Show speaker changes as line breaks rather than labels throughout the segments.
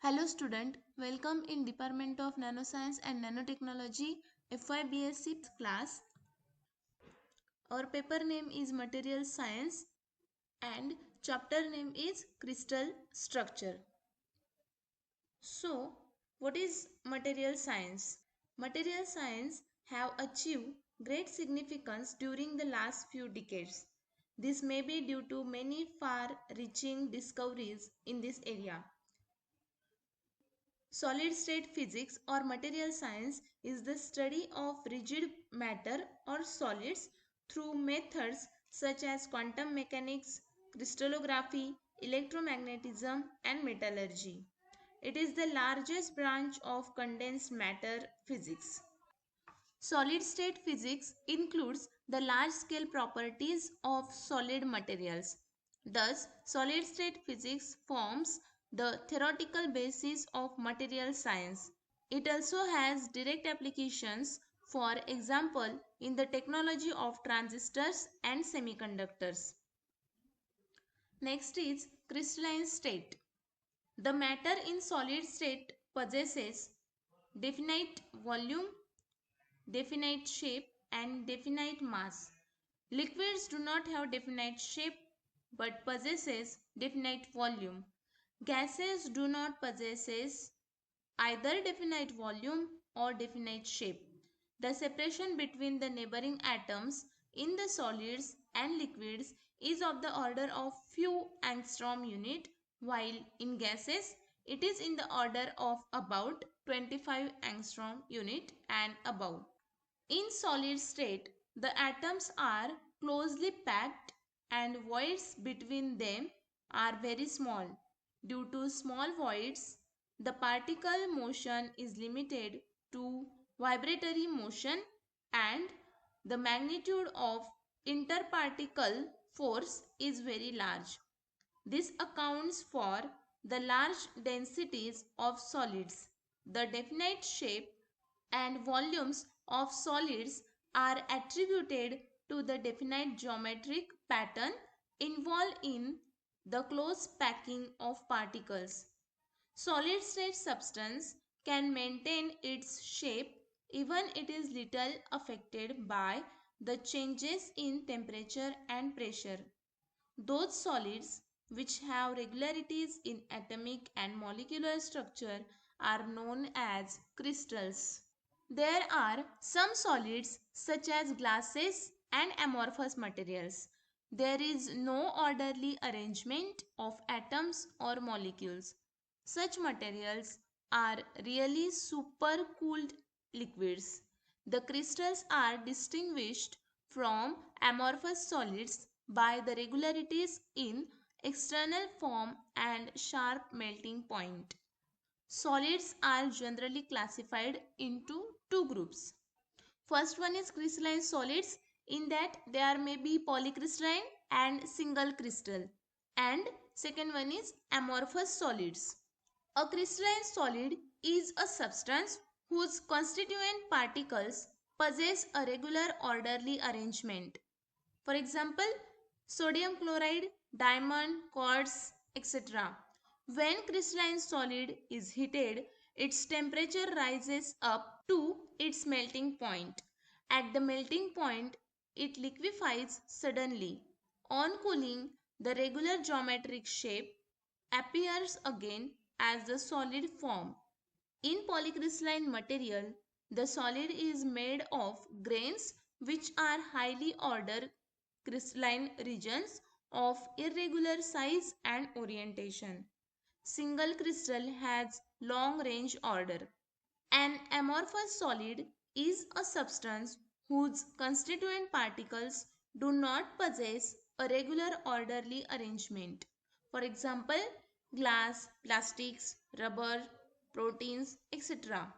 Hello student, welcome in Department of Nanoscience and Nanotechnology F.Y.B.Sc class. Our paper name is Material Science and chapter name is Crystal Structure. So, what is material science? Material science have achieved great significance during the last few decades. This may be due to many far-reaching discoveries in this area. Solid state physics or material science is the study of rigid matter or solids through methods such as quantum mechanics, crystallography, electromagnetism, and metallurgy. It is the largest branch of condensed matter physics. Solid state physics includes the large scale properties of solid materials. Thus, solid state physics forms the theoretical basis of material science. It also has direct applications, for example, in the technology of transistors and semiconductors. Next is crystalline state. The matter in solid state possesses definite volume, definite shape, and definite mass. Liquids do not have definite shape but possesses definite volume. Gases do not possess either definite volume or definite shape. The separation between the neighboring atoms in the solids and liquids is of the order of few angstrom unit, while in gases it is in the order of about 25 angstrom unit and above. In solid state, the atoms are closely packed and voids between them are very small. Due to small voids, the particle motion is limited to vibratory motion and the magnitude of interparticle force is very large. This accounts for the large densities of solids. The definite shape and volumes of solids are attributed to the definite geometric pattern involved in the close packing of particles. Solid state substance can maintain its shape even it is little affected by the changes in temperature and pressure. Those solids which have regularities in atomic and molecular structure are known as crystals. There are some solids such as glasses and amorphous materials. There is no orderly arrangement of atoms or molecules. Such materials are really supercooled liquids. The crystals are distinguished from amorphous solids by the regularities in external form and sharp melting point. Solids are generally classified into two groups. First one is crystalline solids, in that there may be polycrystalline and single crystal. And second one is amorphous solids. A crystalline solid is a substance whose constituent particles possess a regular orderly arrangement. For example, sodium chloride, diamond, quartz, etc. When crystalline solid is heated, its temperature rises up to its melting point. At the melting point, it liquefies suddenly. On cooling, the regular geometric shape appears again as the solid form. In polycrystalline material, the solid is made of grains which are highly ordered crystalline regions of irregular size and orientation. Single crystal has long range order. An amorphous solid is a substance whose constituent particles do not possess a regular orderly arrangement. For example, glass, plastics, rubber, proteins, etc.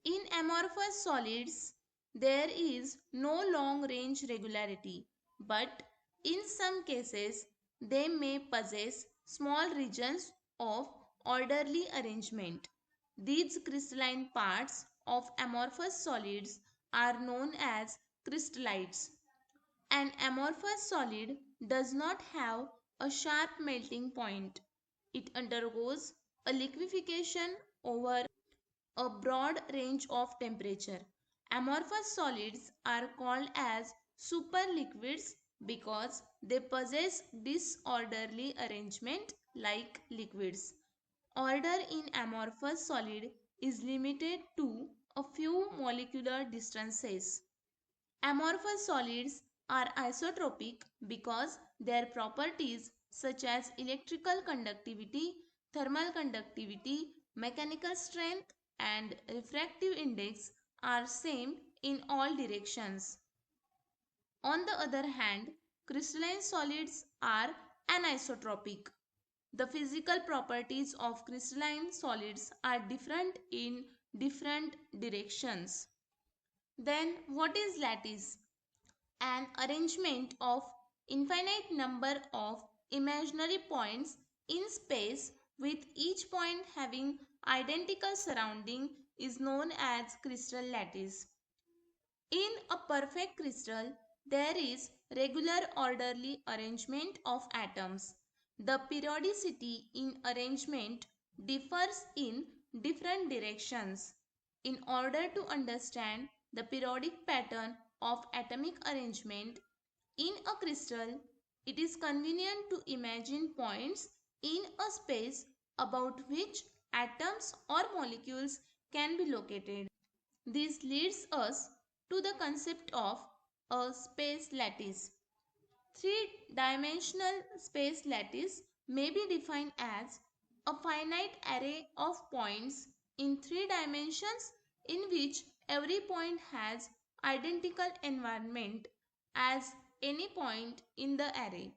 In amorphous solids, there is no long-range regularity, but in some cases, they may possess small regions of orderly arrangement. These crystalline parts of amorphous solids are known as crystallites. An amorphous solid does not have a sharp melting point. It undergoes a liquefaction over a broad range of temperature. Amorphous solids are called as superliquids because they possess disorderly arrangement like liquids. Order in amorphous solid is limited to a few molecular distances. Amorphous solids are isotropic because their properties such as electrical conductivity, thermal conductivity, mechanical strength and refractive index are same in all directions. On the other hand, crystalline solids are anisotropic. The physical properties of crystalline solids are different in different directions. Then what is lattice? An arrangement of infinite number of imaginary points in space with each point having identical surrounding is known as crystal lattice. In a perfect crystal, there is regular orderly arrangement of atoms. The periodicity in arrangement differs in different directions. In order to understand the periodic pattern of atomic arrangement in a crystal, it is convenient to imagine points in a space about which atoms or molecules can be located. This leads us to the concept of a space lattice. Three-dimensional space lattice may be defined as a finite array of points in three dimensions in which every point has identical environment as any point in the array.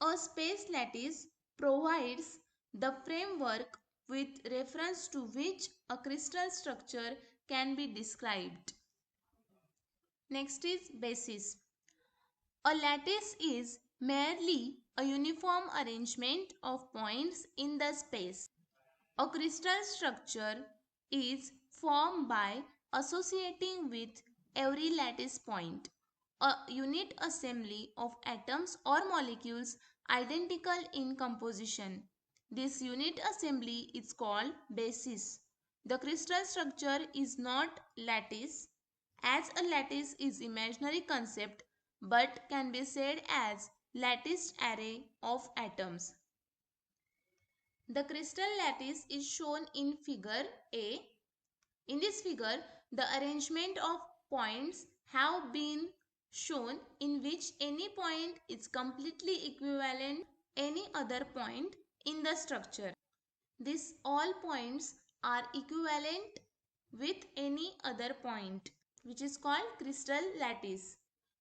A space lattice provides the framework with reference to which a crystal structure can be described. Next is basis. A lattice is merely a uniform arrangement of points in the space. A crystal structure is formed by associating with every lattice point a unit assembly of atoms or molecules identical in composition. This unit assembly is called basis. The crystal structure is not lattice, as a lattice is imaginary concept but can be said as latticed array of atoms. The crystal lattice is shown in figure A. In this figure, the arrangement of points have been shown in which any point is completely equivalent to any other point in the structure. These all points are equivalent with any other point, which is called crystal lattice.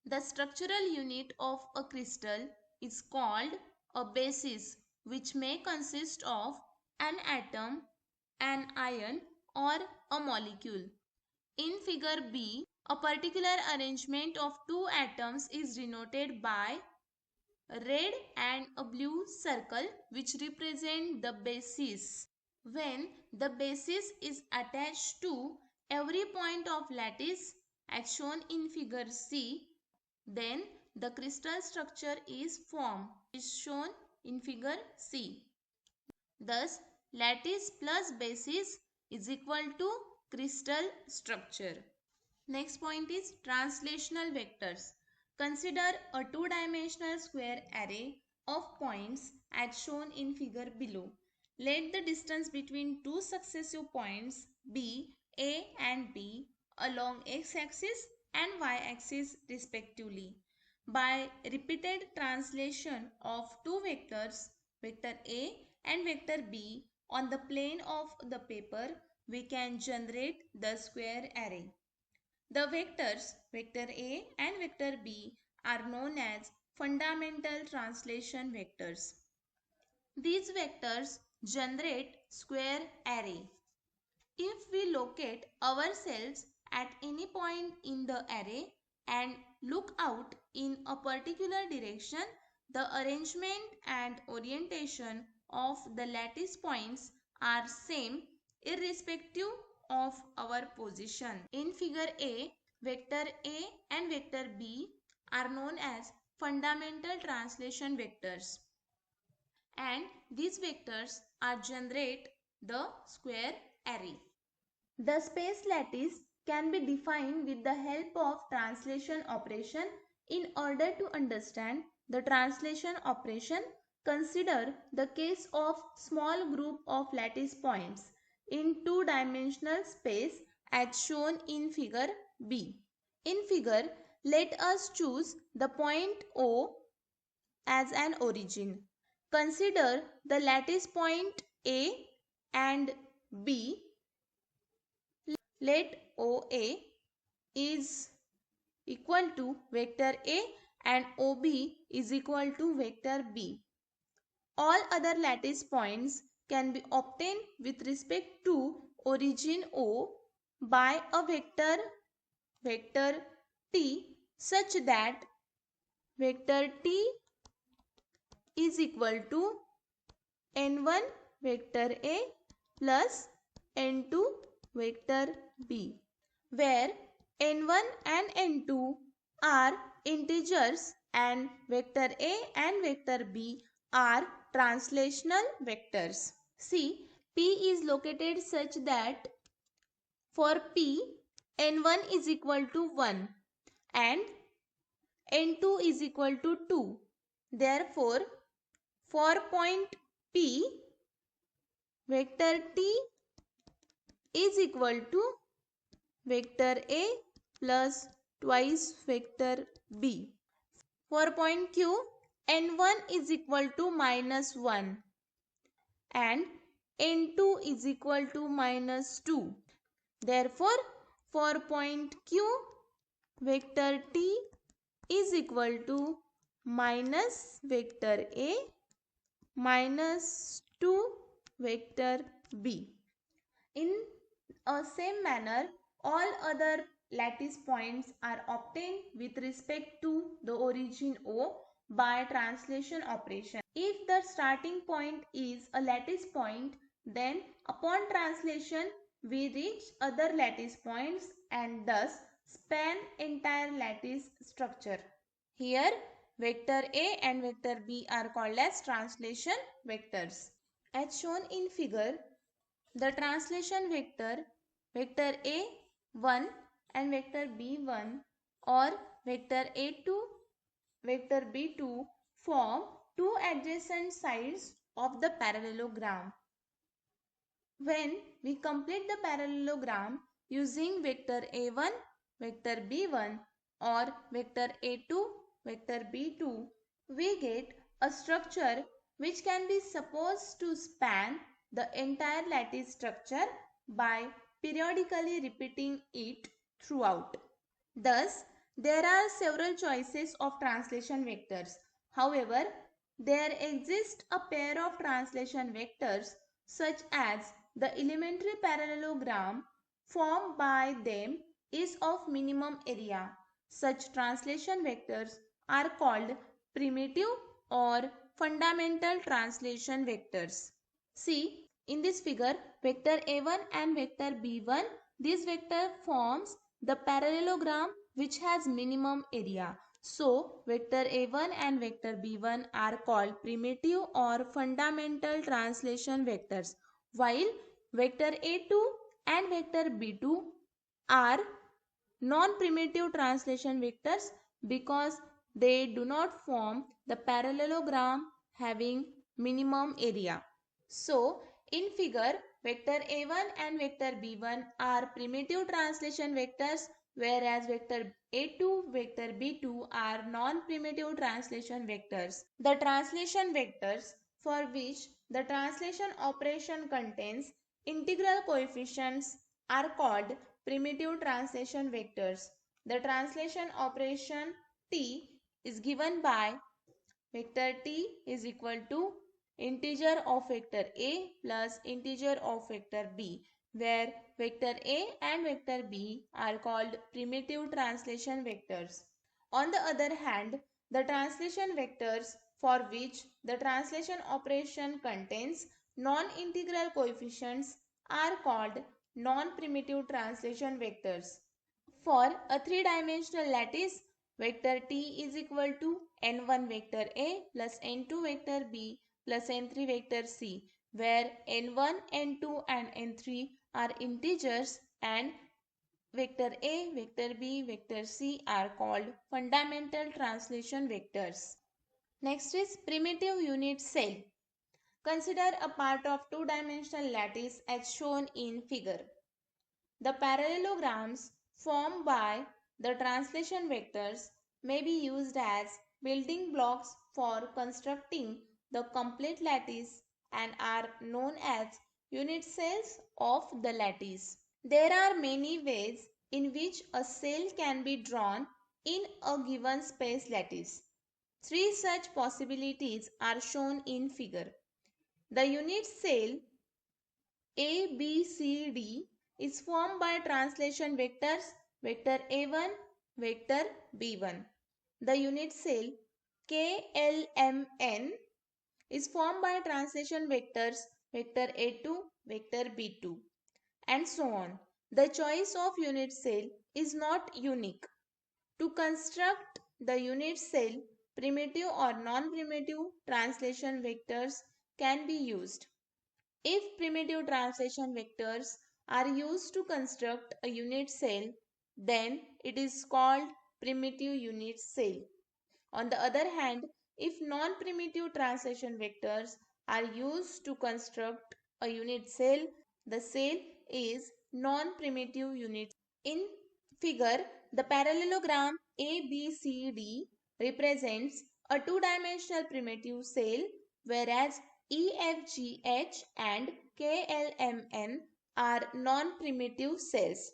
The structural unit of a crystal is called a basis, which may consist of an atom, an ion or a molecule. In figure B, a particular arrangement of two atoms is denoted by a red and a blue circle which represent the basis. When the basis is attached to every point of lattice as shown in figure C, then the crystal structure is formed, is shown in figure C. Thus, lattice plus basis is equal to crystal structure. Next point is translational vectors. Consider a two-dimensional square array of points as shown in figure below. Let the distance between two successive points be A and B along x-axis and y-axis respectively. By repeated translation of two vectors, vector A and vector B on the plane of the paper, we can generate the square array. The vectors vector A and vector B are known as fundamental translation vectors. These vectors generate square array. If we locate ourselves at any point in the array and look out in a particular direction, the arrangement and orientation of the lattice points are same irrespective of our position. In figure A, vector A and vector B are known as fundamental translation vectors, and these vectors are generate the square array. The space lattice can be defined with the help of translation operation. In order to understand the translation operation, consider the case of small group of lattice points in two-dimensional space as shown in figure B. In figure, let us choose the point O as an origin. Consider the lattice point A and B. Let OA is equal to vector A and OB is equal to vector B. All other lattice points can be obtained with respect to origin O by a vector T such that vector T is equal to n1 vector A plus n2 vector B, where n1 and n2 are integers and vector A and vector B are translational vectors. See, P is located such that for P, n1 is equal to 1 and n2 is equal to 2. Therefore, for point P, vector T is equal to vector A plus twice vector B. For point Q, n1 is equal to minus 1 and n2 is equal to minus 2. Therefore, for point Q, vector T is equal to minus vector A minus 2 vector B. In a same manner, all other lattice points are obtained with respect to the origin O by translation operation. If the starting point is a lattice point, then upon translation we reach other lattice points and thus span entire lattice structure. Here vector A and vector B are called as translation vectors. As shown in figure, the translation vector A1 and vector B1 or vector A2, vector B2 form two adjacent sides of the parallelogram. When we complete the parallelogram using vector A1, vector B1 or vector A2, vector B2, we get a structure which can be supposed to span the entire lattice structure by periodically repeating it throughout. Thus, there are several choices of translation vectors. However, there exists a pair of translation vectors such as the elementary parallelogram formed by them is of minimum area. Such translation vectors are called primitive or fundamental translation vectors. See, in this figure, vector A1 and vector B1, this vector forms the parallelogram which has minimum area. So, vector A1 and vector B1 are called primitive or fundamental translation vectors, while vector A2 and vector B2 are non-primitive translation vectors because they do not form the parallelogram having minimum area. So, in figure, vector A1 and vector B1 are primitive translation vectors, whereas vector A2, vector B2 are non-primitive translation vectors. The translation vectors for which the translation operation contains integral coefficients are called primitive translation vectors. The translation operation T is given by vector T is equal to integer of vector A plus integer of vector B, where vector A and vector B are called primitive translation vectors. On the other hand, the translation vectors for which the translation operation contains non-integral coefficients are called non-primitive translation vectors. For a three-dimensional lattice, vector T is equal to n1 vector A plus n2 vector B plus n3 vector C, where n1, n2 and n3 are integers and vector A, vector B, vector C are called fundamental translation vectors. Next is primitive unit cell. Consider a part of two-dimensional lattice as shown in figure. The parallelograms formed by the translation vectors may be used as building blocks for constructing the complete lattice and are known as unit cells of the lattice. There are many ways in which a cell can be drawn in a given space lattice. Three such possibilities are shown in figure. The unit cell A, B, C, D is formed by translation vectors vector A1, vector B1. The unit cell K, L, M, N is formed by translation vectors vector A2, vector B2 and so on. The choice of unit cell is not unique. To construct the unit cell, primitive or non-primitive translation vectors can be used. If primitive translation vectors are used to construct a unit cell, then it is called primitive unit cell. On the other hand, if non-primitive translation vectors are used to construct a unit cell, the cell is non-primitive unit. In figure, the parallelogram ABCD represents a two-dimensional primitive cell, whereas EFGH and KLMN are non-primitive cells.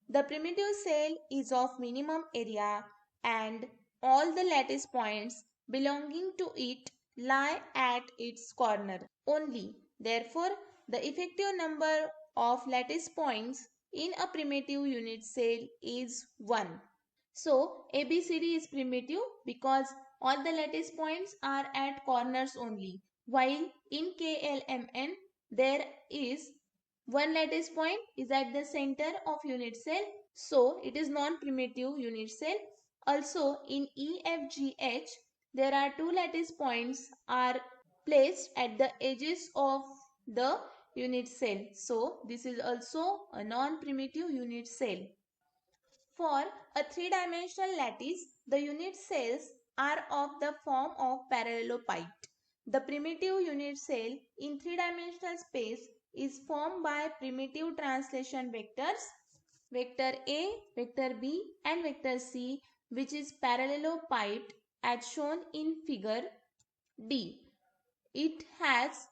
The primitive cell is of minimum area and all the lattice points belonging to it lie at its corner only. Therefore, the effective number of lattice points in a primitive unit cell is 1. So, ABCD is primitive because all the lattice points are at corners only, while in KLMN there is one lattice point is at the center of unit cell, so it is non-primitive unit cell. Also in EFGH there are two lattice points are placed at the edges of the unit cell, so this is also a non-primitive unit cell. For a three-dimensional lattice, the unit cells are of the form of parallelepiped. The primitive unit cell in three-dimensional space is formed by primitive translation vectors, vector A, vector B and vector C, which is parallelepiped as shown in figure D. It has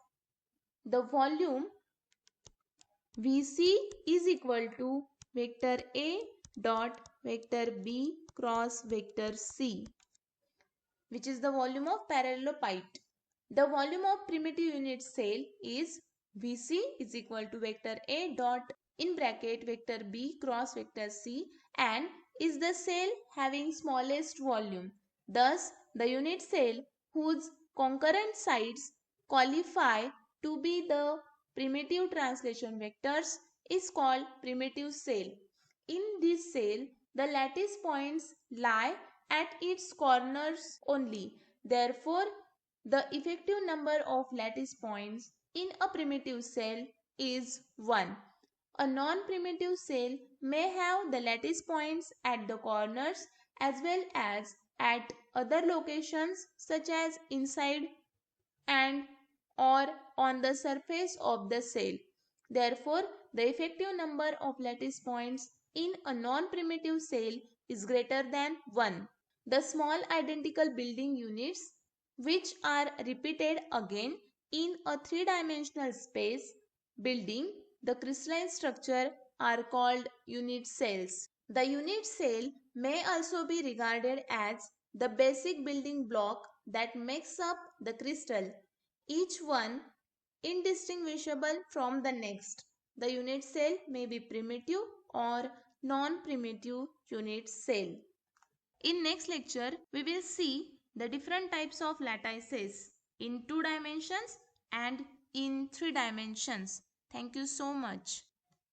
the volume VC is equal to vector A dot vector B cross vector C, which is the volume of parallelepiped. The volume of primitive unit cell is VC is equal to vector A dot in bracket vector B cross vector C and is the cell having smallest volume. Thus, the unit cell whose concurrent sides qualify to be the primitive translation vectors is called primitive cell. In this cell, the lattice points lie at its corners only. Therefore, the effective number of lattice points in a primitive cell is 1. A non-primitive cell may have the lattice points at the corners as well as at other locations such as inside and or on the surface of the cell. Therefore, the effective number of lattice points in a non-primitive cell is greater than 1. The small identical building units which are repeated again in a three-dimensional space building the crystalline structure are called unit cells. The unit cell may also be regarded as the basic building block that makes up the crystal, each one indistinguishable from the next. The unit cell may be primitive or non-primitive unit cell. In next lecture, we will see the different types of lattices in 2 dimensions and in 3 dimensions. Thank you so much.